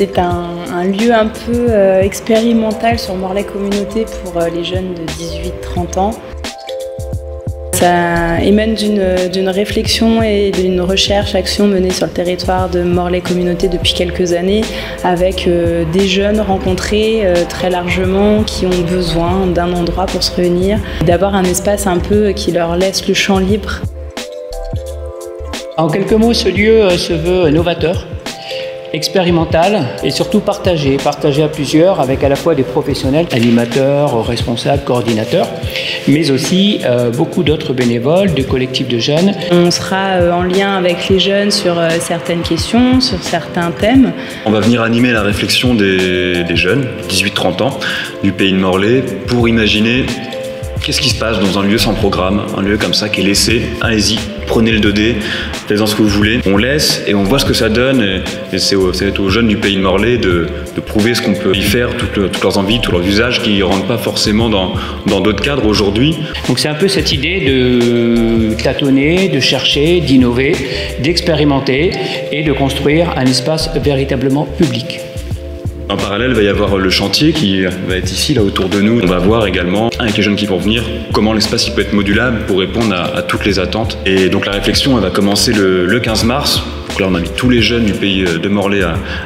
C'est un lieu un peu expérimental sur Morlaix Communauté pour les jeunes de 18-30 ans. Ça émane d'une réflexion et d'une recherche-action menée sur le territoire de Morlaix Communauté depuis quelques années avec des jeunes rencontrés très largement qui ont besoin d'un endroit pour se réunir, d'avoir un espace un peu qui leur laisse le champ libre. En quelques mots, ce lieu se veut novateur, expérimental et surtout partagé à plusieurs avec à la fois des professionnels, animateurs, responsables, coordinateurs, mais aussi beaucoup d'autres bénévoles, de collectifs de jeunes. On sera en lien avec les jeunes sur certaines questions, sur certains thèmes. On va venir animer la réflexion des jeunes, 18-30 ans, du pays de Morlaix, pour imaginer qu'est-ce qui se passe dans un lieu sans programme, un lieu comme ça qui est laissé. Allez-y, prenez le 2D, faites-en ce que vous voulez. On laisse et on voit ce que ça donne. Et c'est aux jeunes du pays de Morlaix de prouver ce qu'on peut y faire, toutes leurs envies, tous leurs usages qui ne rentrent pas forcément dans d'autres cadres aujourd'hui. Donc c'est un peu cette idée de tâtonner, de chercher, d'innover, d'expérimenter et de construire un espace véritablement public. En parallèle, il va y avoir le chantier qui va être ici, là autour de nous. On va voir également, avec les jeunes qui vont venir, comment l'espace peut être modulable pour répondre à toutes les attentes. Et donc la réflexion, elle va commencer le 15 mars. Donc là, on invite tous les jeunes du pays de Morlaix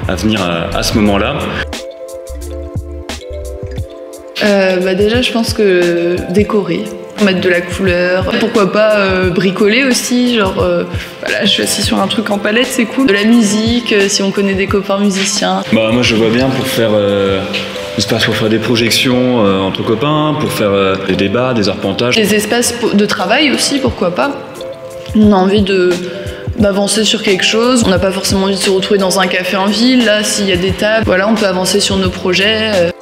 à venir à ce moment-là. Déjà, je pense que décorer. Mettre de la couleur, pourquoi pas bricoler aussi, genre voilà, je suis assis sur un truc en palette, c'est cool. De la musique, si on connaît des copains musiciens. Moi je vois bien pour faire espace pour faire des projections entre copains, pour faire des débats, des arpentages. Des espaces de travail aussi, pourquoi pas. On a envie d'avancer sur quelque chose, on n'a pas forcément envie de se retrouver dans un café en ville, là s'il y a des tables, voilà, on peut avancer sur nos projets.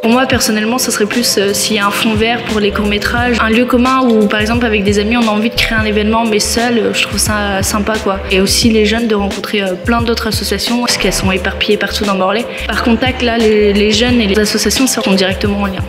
Pour moi, personnellement, ça serait plus s'il y a un fond vert pour les courts-métrages. Un lieu commun où, par exemple, avec des amis, on a envie de créer un événement, mais seul, je trouve ça sympa, quoi. Et aussi les jeunes de rencontrer plein d'autres associations, parce qu'elles sont éparpillées partout dans Morlaix. Par contact, là, les jeunes et les associations seront directement en lien.